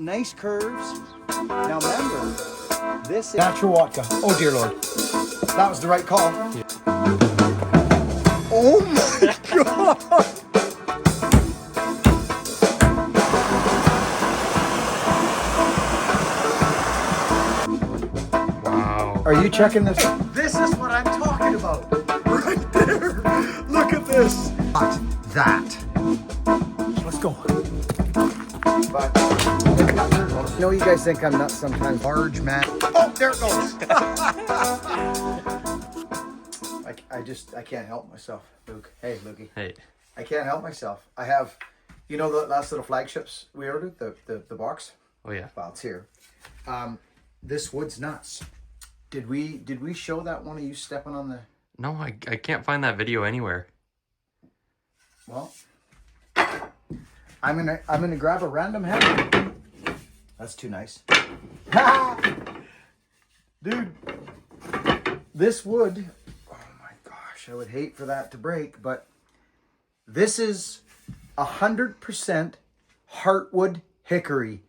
Nice curves. Now remember, this is natural vodka. Oh dear Lord. That was the right call. Yeah. Oh my God. Wow. Are you checking this? This is what I'm talking about. Right there. Look at this. Not that. Let's go. But I know you guys think I'm nuts sometimes. Large man. Oh, there it goes. I can't help myself, Luke. Hey, Lukey. Hey. I can't help myself. I have, you know, the last little flagships we ordered, the box. Oh yeah. Well, it's here. This wood's nuts. Did we show that one of you stepping on the? No, I can't find that video anywhere. Well, I'm gonna grab a random handle. That's too nice. Dude, this wood, oh my gosh, I would hate for that to break, but this is 100% heartwood hickory.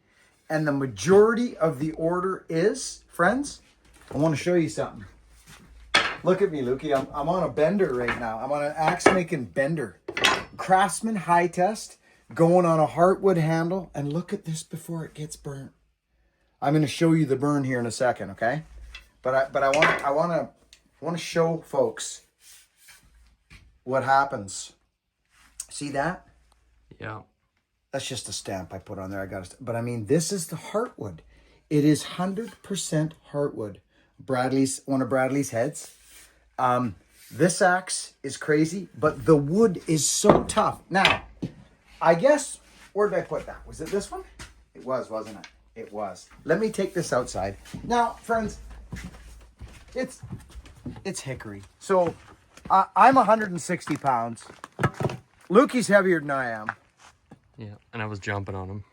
And the majority of the order is, friends, I want to show you something. Look at me, Lukey. I'm on a bender right now. I'm on an axe making bender. Craftsman high test, going on a heartwood handle. And look at this before it gets burnt. I'm going to show you the burn here in a second, okay? But I want to show folks what happens. See that? Yeah. That's just a stamp I put on there. But I mean, this is the heartwood. It is 100% heartwood. One of Bradley's heads. This axe is crazy, but the wood is so tough. Now, I guess, where did I put that? Was it this one? It was, wasn't it? It was. Let me take this outside. Now, friends, it's hickory. So, I'm 160 pounds. Lukey's heavier than I am. Yeah, and I was jumping on him.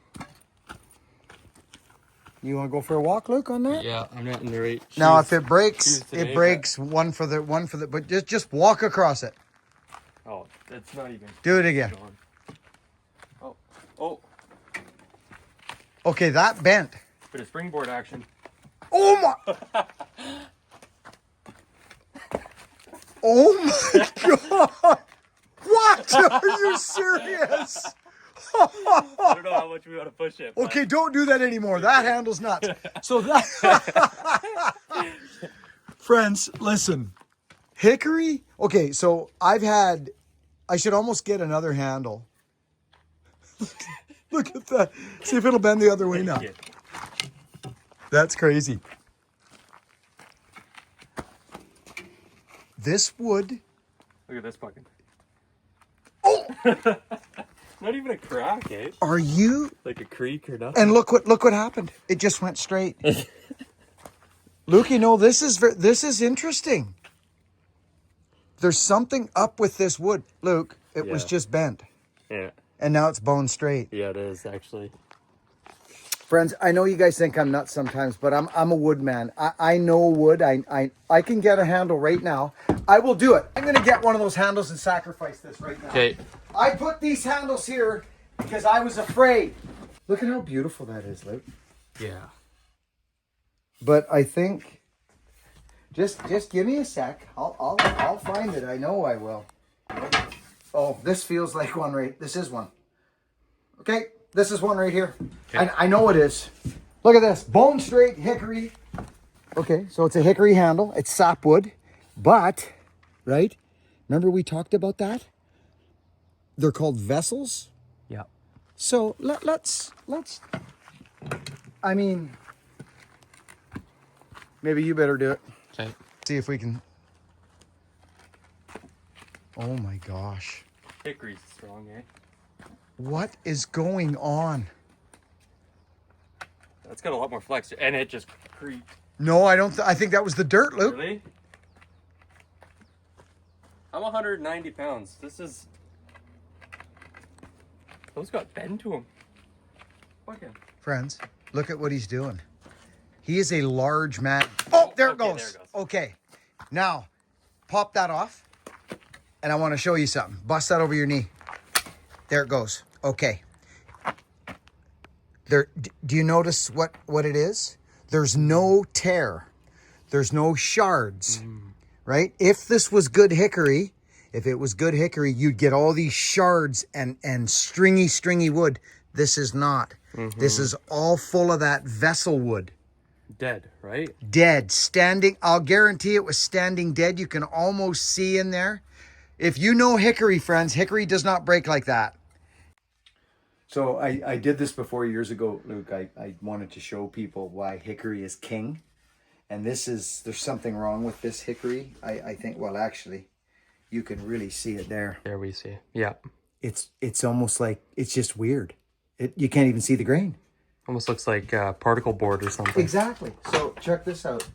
You want to go for a walk, Luke, on that? Yeah, I'm not in the right. Now, if it breaks, today, it breaks. But... one for the. But just walk across it. Oh, that's not even. Do it again. Oh. Okay, that bent. Bit of springboard action. Oh my! Oh my God! What? Are you serious? I don't know how much we want to push it. Okay, don't do that anymore. That handle's nuts. So that... Friends, listen. Hickory? Okay, so I should almost get another handle. Look at that. See if it'll bend the other way now. That's crazy. This wood... Look at this fucking... Oh! Not even a crack, eh? Are you... Like a creak or nothing? And look what happened. It just went straight. Luke, you know, this is interesting. There's something up with this wood. Luke, it was just bent. Yeah. And now it's bone straight. Yeah, it is, actually. Friends, I know you guys think I'm nuts sometimes, but I'm a wood man. I know wood. I can get a handle right now. I will do it. I'm going to get one of those handles and sacrifice this right now. Okay. I put these handles here because I was afraid. Look at how beautiful that is, Luke. Yeah. But I think just give me a sec. I'll find it. I know I will. Oh, this feels like one right. This is one. Okay, this is one right here. Okay. I know it is. Look at this. Bone straight hickory. Okay, so it's a hickory handle. It's sapwood. But, right? Remember we talked about that? They're called vessels. Yeah. So let's I mean, maybe you better do it. Okay. See if we can. Oh my gosh. Hickory's strong, eh? What is going on? That's got a lot more flex, and it just creaked. No, I don't. I think that was the dirt, Luke. Really? I'm 190 pounds. This is... Those got bend to them. Fucking. Friends, look at what he's doing. He is a large man. Oh, there it goes. Okay. Now, pop that off. And I want to show you something. Bust that over your knee. There it goes. Okay. There, do you notice what it is? There's no tear. There's no shards, right? If this was good hickory, if it was good hickory, you'd get all these shards and stringy wood. This is not. This is all full of that vessel wood. Dead, right? Dead, standing. I'll guarantee it was standing dead. You can almost see in there. If you know hickory, friends, hickory does not break like that. So I did this before years ago, Luke. I wanted to show people why hickory is king. And there's something wrong with this hickory. I think, well, actually, you can really see it there. There we see. Yeah. It's almost like, it's just weird. You can't even see the grain. Almost looks like particle board or something. Exactly. So check this out.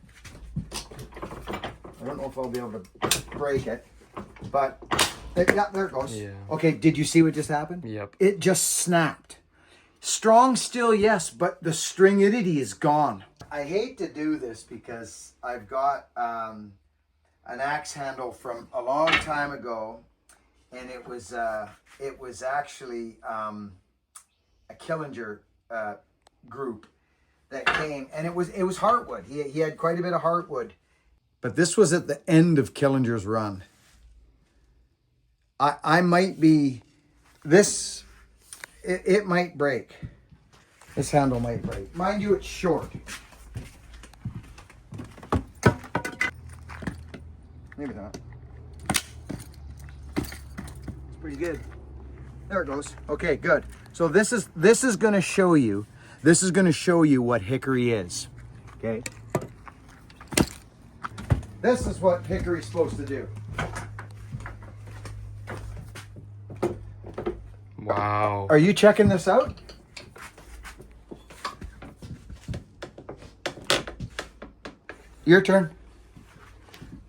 I don't know if I'll be able to break it, but yeah, there it goes. Yeah. Okay, did you see what just happened? Yep. It just snapped. Strong still, yes, but the stringidity is gone. I hate to do this because I've got an axe handle from a long time ago, and it was actually a Killinger group that came, and it was heartwood. He had quite a bit of heartwood, but this was at the end of Killinger's run. I might be this. It might break. This handle might break. Mind you, it's short. Maybe not. It's pretty good. There it goes. Okay, good. So this is going to show you. This is going to show you what hickory is. Okay. This is what hickory's supposed to do. Wow. Are you checking this out? Your turn.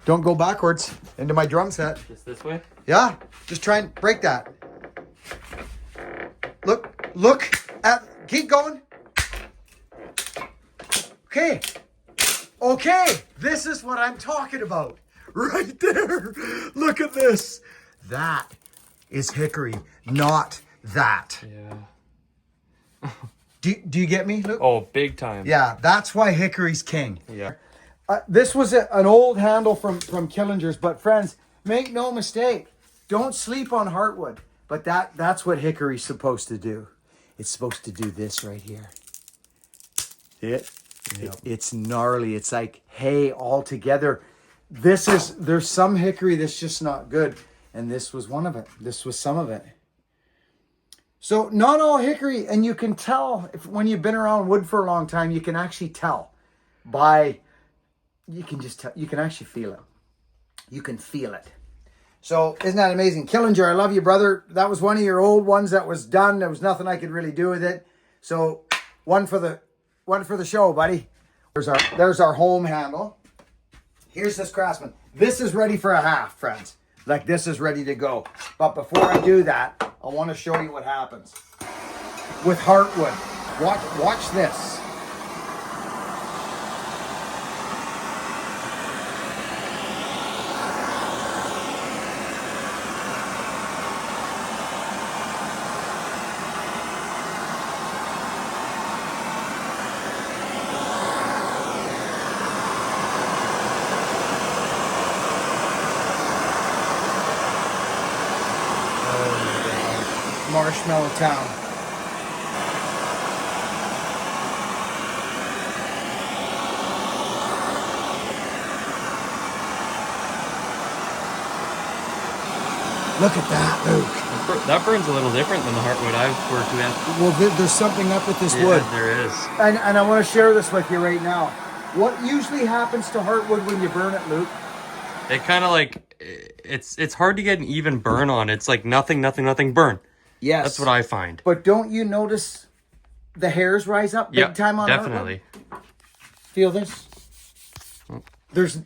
Don't go backwards into my drum set. Just this way? Yeah, just try and break that. Look at, keep going. Okay, this is what I'm talking about. Right there. Look at this. That is hickory, not that. Yeah. Do you get me, Luke? Oh, big time. Yeah, that's why hickory's king. Yeah. This was an old handle from Killinger's, but friends, make no mistake, don't sleep on heartwood. But that's what hickory's supposed to do. It's supposed to do this right here. It's gnarly. It's like hay all together. There's some hickory that's just not good, and this was one of it. This was some of it. So not all hickory, and you can tell when you've been around wood for a long time, you can actually tell you can actually feel it. You can feel it. So isn't that amazing? Killinger, I love you, brother. That was one of your old ones that was done. There was nothing I could really do with it. So one for the show, buddy. There's our home handle. Here's this Craftsman. This is ready for a half, friends. Like, this is ready to go. But before I do that, I want to show you what happens with heartwood. Watch this. Marshmallow Town. Look at that, Luke. That burns a little different than the heartwood I've worked with. Well, there's something up with this wood. There is. And I want to share this with you right now. What usually happens to heartwood when you burn it, Luke? It kind of like, it's hard to get an even burn on. It's like nothing burn. Yes. That's what I find. But don't you notice the hairs rise up big time on definitely. heartwood? Feel this? There's...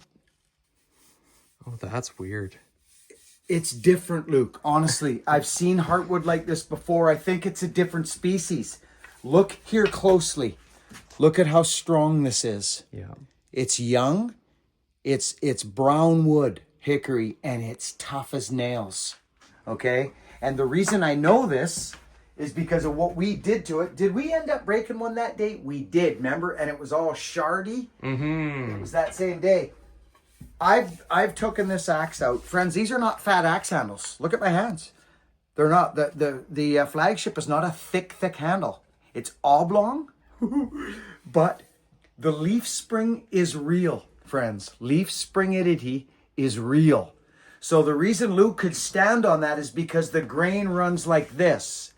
Oh, that's weird. It's different, Luke. Honestly, I've seen heartwood like this before. I think it's a different species. Look here closely. Look at how strong this is. Yeah. It's young. It's brown wood, hickory, and it's tough as nails. Okay? And the reason I know this is because of what we did to it. Did we end up breaking one that day? We did, remember? And it was all shardy. Mm-hmm. It was that same day. I've taken this axe out. Friends, these are not fat axe handles. Look at my hands. They're not. The flagship is not a thick handle. It's oblong, but the leaf spring is real, friends. Leaf springidity is real. So the reason Luke could stand on that is because the grain runs like this.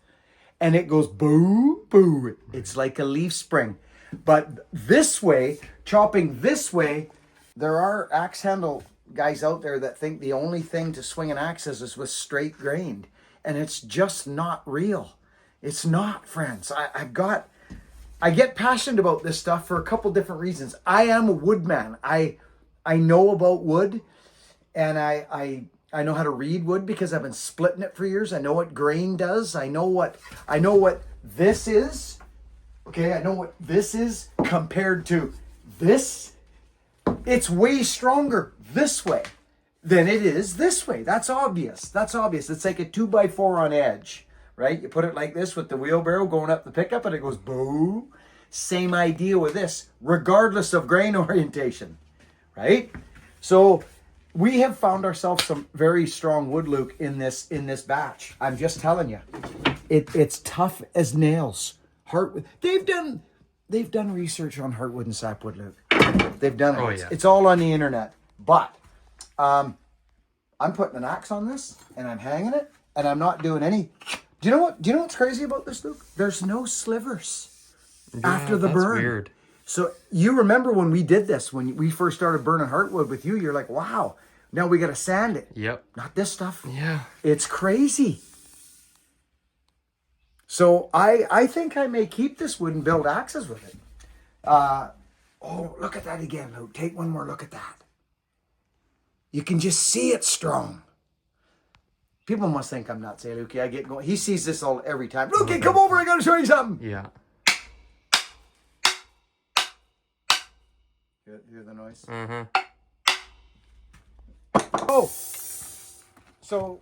And it goes boo, boo. It's like a leaf spring. But this way, chopping this way, there are axe handle guys out there that think the only thing to swing an axe is with straight grained. And it's just not real. It's not, friends. I get passionate about this stuff for a couple different reasons. I am a woodman. I know about wood, and I know how to read wood because I've been splitting it for years. I know what grain does. I know what this is. Okay, I know what this is compared to this. It's way stronger this way than it is this way. That's obvious. That's obvious. It's like a 2x4 on edge, right? You put it like this with the wheelbarrow going up the pickup and it goes boo. Same idea with this, regardless of grain orientation, right? So we have found ourselves some very strong wood, Luke, in this batch. I'm just telling you, it's tough as nails. Heartwood. They've done research on heartwood and sapwood, Luke. They've done it. Oh, yeah. It's all on the internet. But I'm putting an axe on this and I'm hanging it and I'm not doing any. Do you know what's crazy about this, Luke? There's no slivers after the burn. That's weird. So you remember when we did this, when we first started burning heartwood with you, you're like, wow, now we got to sand it. Yep. Not this stuff. Yeah. It's crazy. So I think I may keep this wood and build axes with it. Oh, look at that again, Luke. Take one more look at that. You can just see it strong. People must think I'm nuts, eh, Lukey? I get going. He sees this every time. Lukey, come over. I got to show you something. Yeah. Hear the noise? Mm-hmm. Oh, so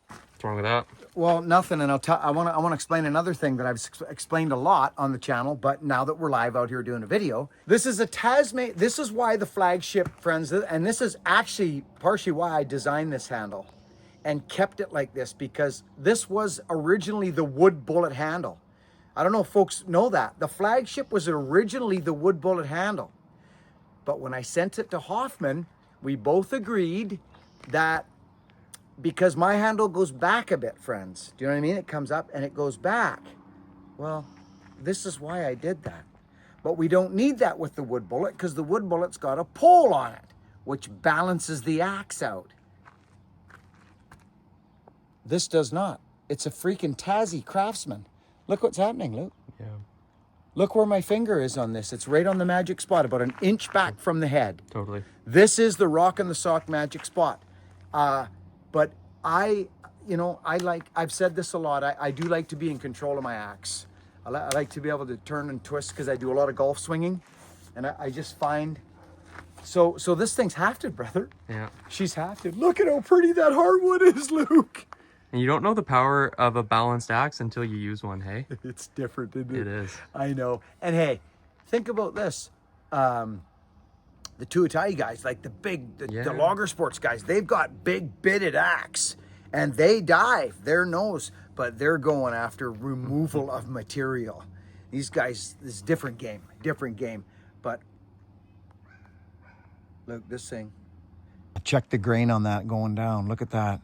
What's wrong with that? well, nothing. And I want to explain another thing that I've explained a lot on the channel, but now that we're live out here doing a video, this is a Tasman. This is why the flagship, friends, and this is actually partially why I designed this handle and kept it like this, because this was originally the wood bullet handle. I don't know if folks know that. The flagship was originally the wood bullet handle. But when I sent it to Hoffman, we both agreed that because my handle goes back a bit, friends. Do you know what I mean? It comes up and it goes back. Well, this is why I did that. But we don't need that with the wood bullet because the wood bullet's got a pole on it, which balances the axe out. This does not. It's a freaking Tassie Craftsman. Look what's happening, Luke. Yeah. Look where my finger is on this. It's right on the magic spot, about an inch back from the head. Totally. This is the rock and the sock magic spot. But I've said this a lot. I do like to be in control of my axe. I like to be able to turn and twist because I do a lot of golf swinging. And I just find, so this thing's hafted, brother. Yeah. She's hafted. Look at how pretty that hardwood is, Luke. And you don't know the power of a balanced axe until you use one, hey? It's different, isn't it? It is. I know. And hey, think about this. The Tuatai guys, like the logger sports guys, they've got big bitted axe and they dive their nose, but they're going after removal of material. These guys, this is different game. But look, this thing. Check the grain on that going down. Look at that.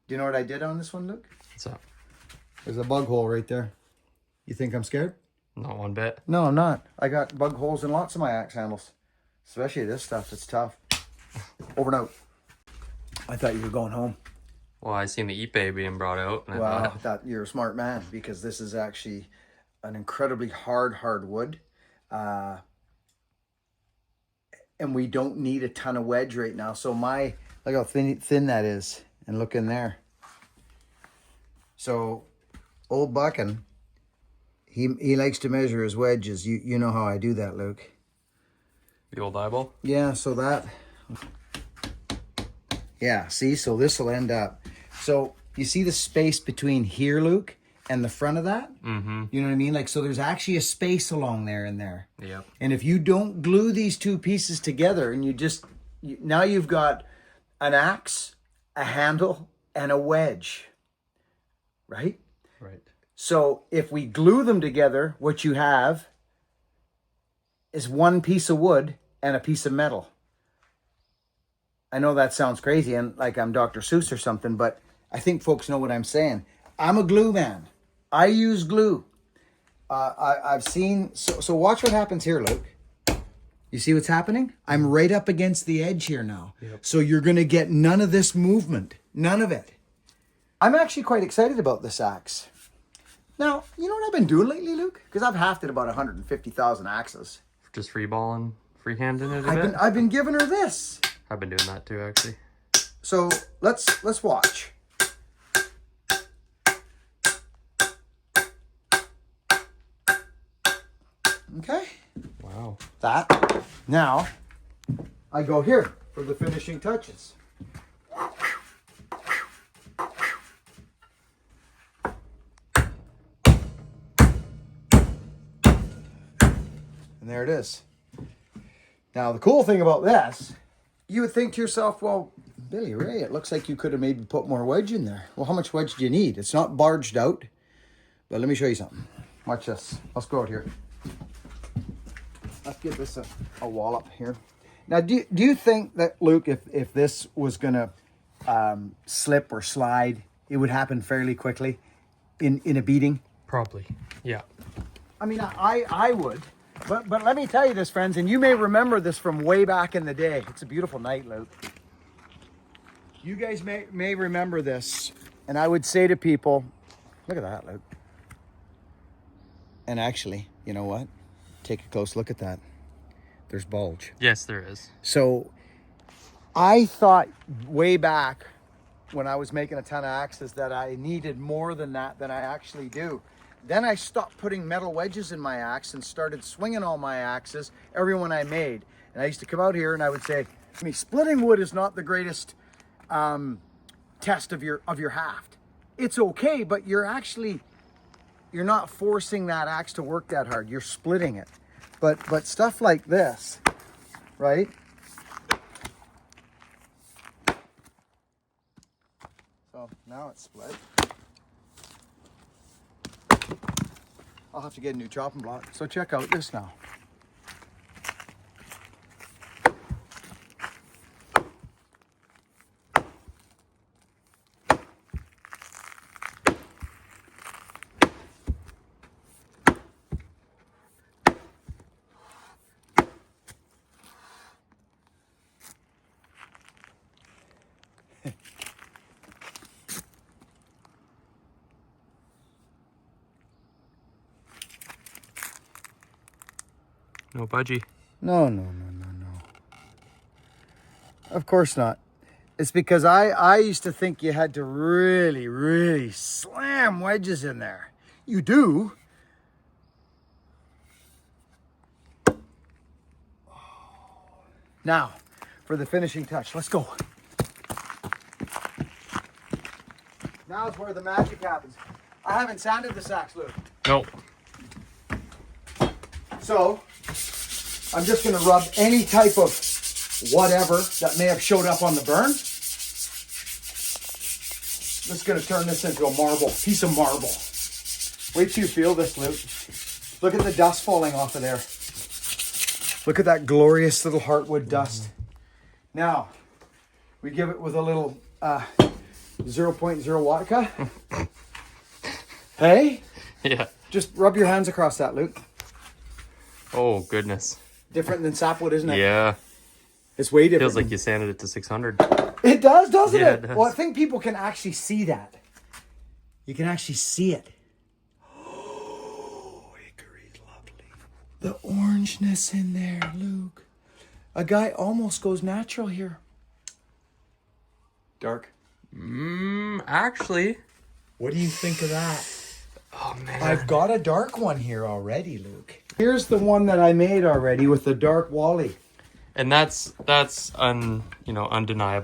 Do you know what I did on this one, Luke? What's up? There's a bug hole right there. You think I'm scared? Not one bit. No, I'm not. I got bug holes in lots of my axe handles. Especially this stuff. It's tough. Over and out. I thought you were going home. Well, I seen the Ipe being brought out. And Well, I I thought you're a smart man because this is actually an incredibly hard wood. And we don't need a ton of wedge right now. So look how thin that is. And look in there. So old Buckin, he likes to measure his wedges. You know how I do that, Luke. the old eyeball. Yeah, so that. Yeah, see, so this will end up. So you see the space between here, Luke, and the front of that? Mm-hmm. You know what I mean? Like, so there's actually a space along there and there. Yep. And if you don't glue these two pieces together and now you've got an axe, a handle, and a wedge, right? Right. So if we glue them together, what you have is one piece of wood and a piece of metal. I know that sounds crazy and like I'm Dr. Seuss or something, but I think folks know what I'm saying. I'm a glue man. I use glue. I've seen, so watch what happens here, Luke. You see what's happening? I'm right up against the edge here now. Yep. So you're going to get none of this movement. None of it. I'm actually quite excited about this axe. Now, you know what I've been doing lately, Luke? Because I've hafted about 150,000 axes. Just freeballing, freehanding it a bit. I've been giving her this. I've been doing that too, actually. So let's watch. Okay. Wow. That. Now, I go here for the finishing touches. And there it is. Now, the cool thing about this, you would think to yourself, well, Billy Ray, it looks like you could have maybe put more wedge in there. Well, how much wedge do you need? It's not barged out, but let me show you something. Watch this. Let's go out here. Let's give this a wallop here. Now, do you think that, Luke, if this was going to slip or slide, it would happen fairly quickly in a beating? Probably. Yeah. I mean, I would. But let me tell you this, friends, and you may remember this from way back in the day. It's a beautiful night, Luke. You guys may remember this. And I would say to people, look at that, Luke. And actually, you know what? Take a close look at that. There's bulge. Yes, there is. So I thought way back when I was making a ton of axes that I needed more than that than I actually do. Then I stopped putting metal wedges in my axe and started swinging all my axes, every one I made. And I used to come out here and I would say, I mean, splitting wood is not the greatest test of your haft. It's okay, but you're not forcing that axe to work that hard. You're splitting it. But stuff like this, right? So now it's split. I'll have to get a new chopping block. So check out this now. No budgie. No. Of course not. It's because I used to think you had to really, really slam wedges in there. You do. Now, for the finishing touch, let's go. Now is where the magic happens. I haven't sanded this axe, Luke. Nope. So, I'm just going to rub any type of whatever that may have showed up on the burn. Just going to turn this into a piece of marble. Wait till you feel this, Luke. Look at the dust falling off of there. Look at that glorious little heartwood dust. Now, we give it with a little 0.0 vodka. Hey? Yeah. Just rub your hands across that, Luke. Oh, goodness. Different than sapwood, isn't it? Yeah. It's way different. Feels like you sanded it to 600. It does, doesn't Yeah, it? it does. Well, I think people can actually see that. You can actually see it. Oh, hickory's lovely. The orangeness in there, Luke. A guy almost goes natural here. Dark. Actually. What do you think of that? Oh, man. I've got a dark one here already, Luke. Here's the one that I made already with the dark Wally. And that's undeniably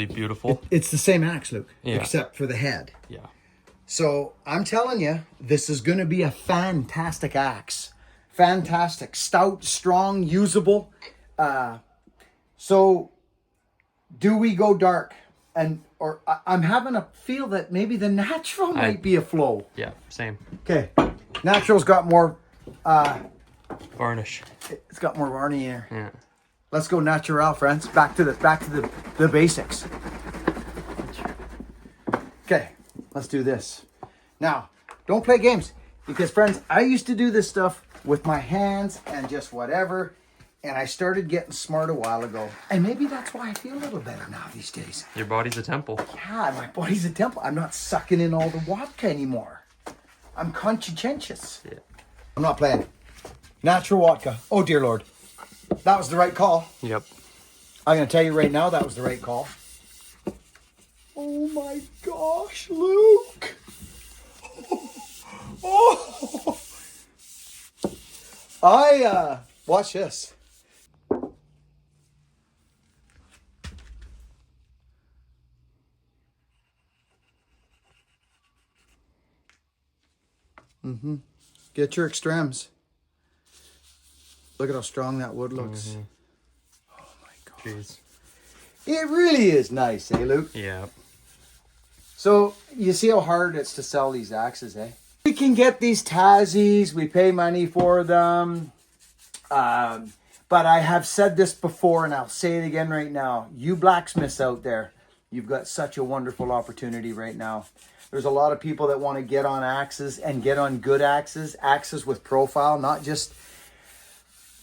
beautiful. It's the same axe, Luke, Yeah. except for the head. Yeah. So I'm telling you, this is going to be a fantastic axe. Fantastic, stout, strong, usable. So do we go dark? I'm having a feel that maybe the natural might be a flow. Yeah, same. Okay, natural's got more. Varnish. It's got more varnish in here. Yeah. Let's go natural, friends. Back to the basics. Okay, let's do this. Now, don't play games because, friends, I used to do this stuff with my hands and just whatever, and I started getting smart a while ago. And maybe that's why I feel a little better now these days. Your body's a temple. Yeah, my body's a temple. I'm not sucking in all the vodka anymore. I'm conscientious. Yeah. I'm not playing. Natural vodka. Oh, dear Lord. That was the right call. Yep. I'm going to tell you right now, that was the right call. Oh my gosh, Luke. Oh. Watch this. Get your extremes. Look at how strong that wood looks. Oh my God. Jeez. It really is nice, eh, Luke? Yeah. So, you see how hard it's to sell these axes, eh? We can get these Tazies. We pay money for them. But I have said this before, and I'll say it again right now. You blacksmiths out there, you've got such a wonderful opportunity right now. There's a lot of people that want to get on axes and get on good axes. Axes with profile, not just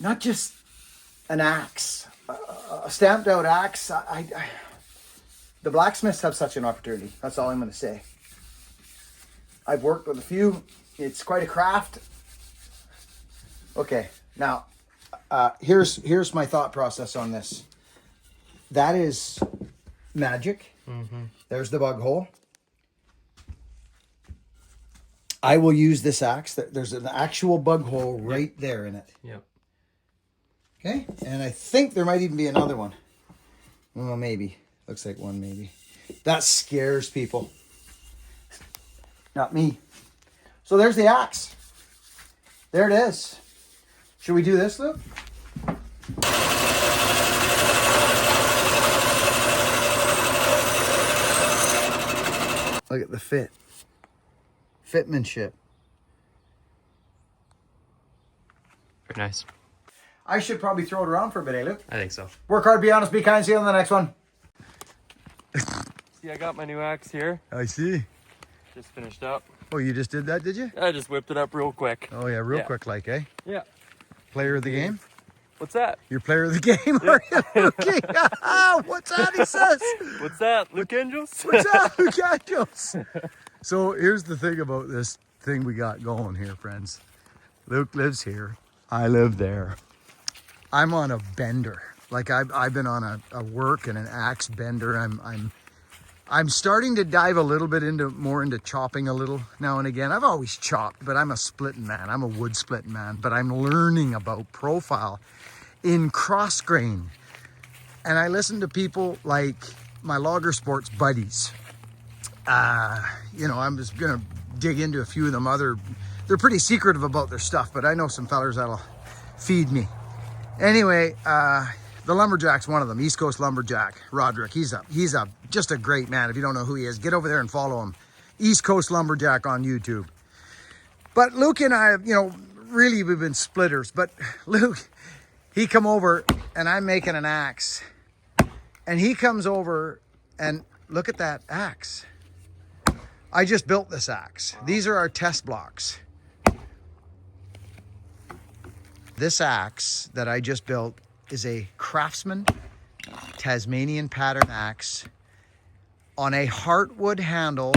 an axe. A stamped out axe. The blacksmiths have such an opportunity. That's all I'm going to say. I've worked with a few. It's quite a craft. Okay, now here's my thought process on this. That is magic. There's the bug hole. I will use this axe. There's an actual bug hole right there in it. Yep. Okay, and I think there might even be another one. Well, maybe. Looks like one maybe. That scares people. Not me. So there's the axe. There it is. Should we do this, Luke? Look at the fit. Fitmanship. Very nice. I should probably throw it around for a bit, eh, Luke? I think so. Work hard, be honest, be kind. See you on the next one. See, I got my new axe here. I see. Just finished up. Oh, you just did that, did you? I just whipped it up real quick. Oh, yeah, real quick like, eh? Yeah. Player of the game? What's that? You're player of the game, are you, Luke? What's that, he says? What's that, Luke Angels? What's that, Luke Angels? So here's the thing about this thing we got going here, friends. Luke lives here. I live there. I'm on a bender. Like I've been on a work and an axe bender. I'm starting to dive a little bit more into chopping a little now and again. I've always chopped, but I'm a splitting man. I'm a wood splitting man, but I'm learning about profile in cross grain. And I listen to people like my logger sports buddies. I'm just gonna dig into a few of them they're pretty secretive about their stuff, but I know some fellers that'll feed me. Anyway, the Lumberjack's one of them, East Coast Lumberjack, Roderick. He's just a great man. If you don't know who he is, get over there and follow him. East Coast Lumberjack on YouTube. But Luke and I, really we've been splitters. But Luke, he come over and I'm making an axe. And he comes over and look at that axe. I just built this axe. These are our test blocks. This axe that I just built is a Craftsman Tasmanian pattern axe on a heartwood handle.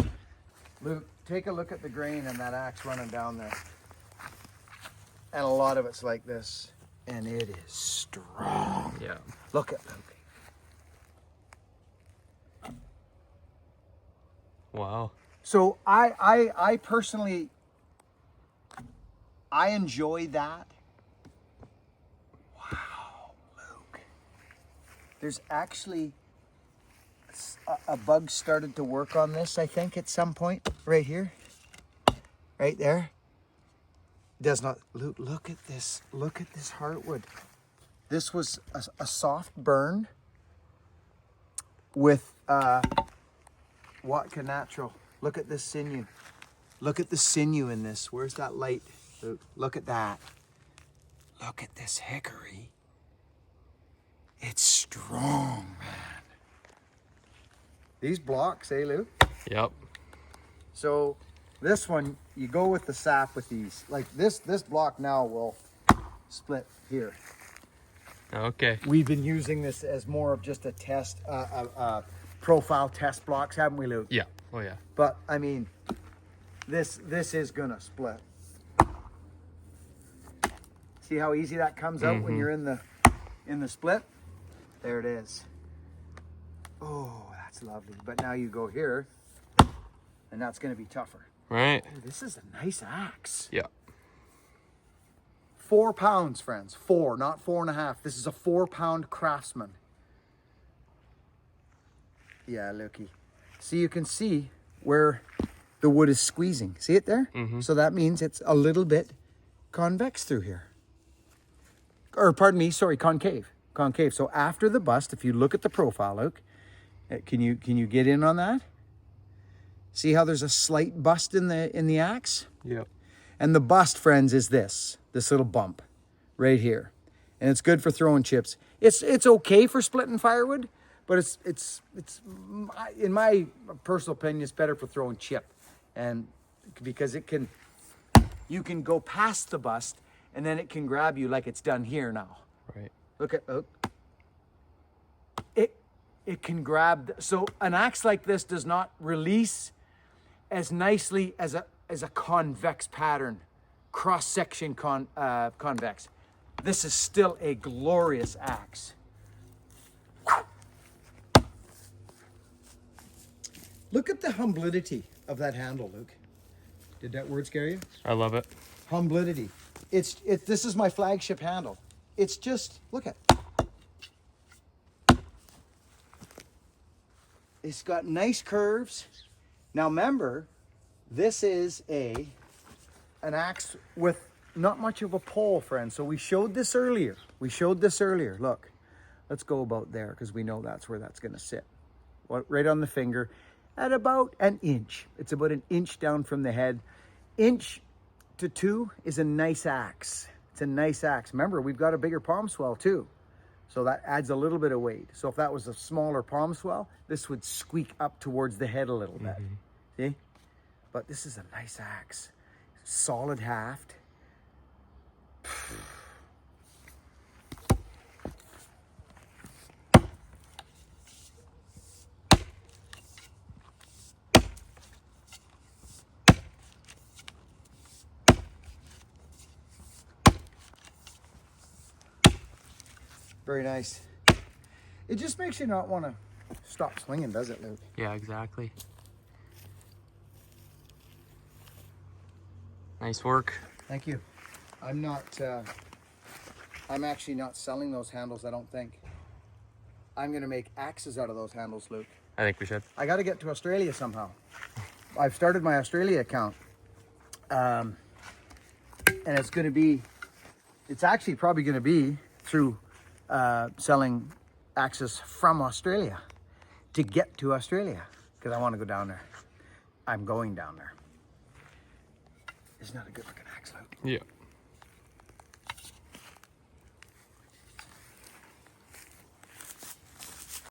Luke, take a look at the grain and that axe running down there. And a lot of it's like this. And it is strong. Yeah. Look at Luke. Wow. So I personally, I enjoy that. Wow, Luke. There's actually a bug started to work on this, I think, at some point. Right here. Right there. Does not, look at this. Look at this heartwood. This was a soft burn with Watka Natural. Look at this sinew. Look at the sinew in this. Where's that light? Look at that. Look at this hickory. It's strong, man. These blocks, eh, Luke? Yep. So this one, you go with the sap with these. Like this block now will split here. Okay. We've been using this as more of just a test, profile test blocks, haven't we, Luke? Yeah. Oh yeah. But I mean, this is gonna split. See how easy that comes out when you're in the split? There it is. Oh, that's lovely. But now you go here, and that's gonna be tougher. Right. Oh, this is a nice axe. Yeah. 4 pounds, friends. 4, not 4.5. This is a 4-pound Craftsman. Yeah, looky. So you can see where the wood is squeezing. See it there? So that means it's a little bit convex through here. Or pardon me, sorry, concave. Concave. So after the bust, if you look at the profile, Luke, can you get in on that? See how there's a slight bust in the axe? Yep. And the bust, friends, is this little bump right here. And it's good for throwing chips. It's okay for splitting firewood, but it's in my personal opinion, it's better for throwing chip. And because you can go past the bust and then it can grab you like it's done here now. Right. Look at it can grab. So an axe like this does not release as nicely as a convex pattern, cross-section convex. This is still a glorious axe. Look at the humblidity of that handle, Luke. Did that word scare you? I love it. Humblidity. This is my flagship handle. It's just, look at. It's got nice curves. Now remember, this is an axe with not much of a pole, friends. So we showed this earlier. Look, let's go about there because we know that's where that's going to sit. Right on the finger at about an inch. It's about an inch down from the head. Inch to 2 is a nice axe. It's a nice axe. Remember, we've got a bigger palm swell too. So that adds a little bit of weight. So if that was a smaller palm swell, this would squeak up towards the head a little bit. See? But this is a nice axe. Solid haft. Very nice. It just makes you not want to stop swinging, does it, Luke? Yeah, exactly. Nice work. Thank you. I'm actually not selling those handles, I don't think. I'm going to make axes out of those handles, Luke. I think we should. I got to get to Australia somehow. I've started my Australia account. And it's actually probably going to be through selling axes from Australia to get to Australia because I want to go down there. I'm going down there. Isn't that a good looking axe, Luke? Yeah.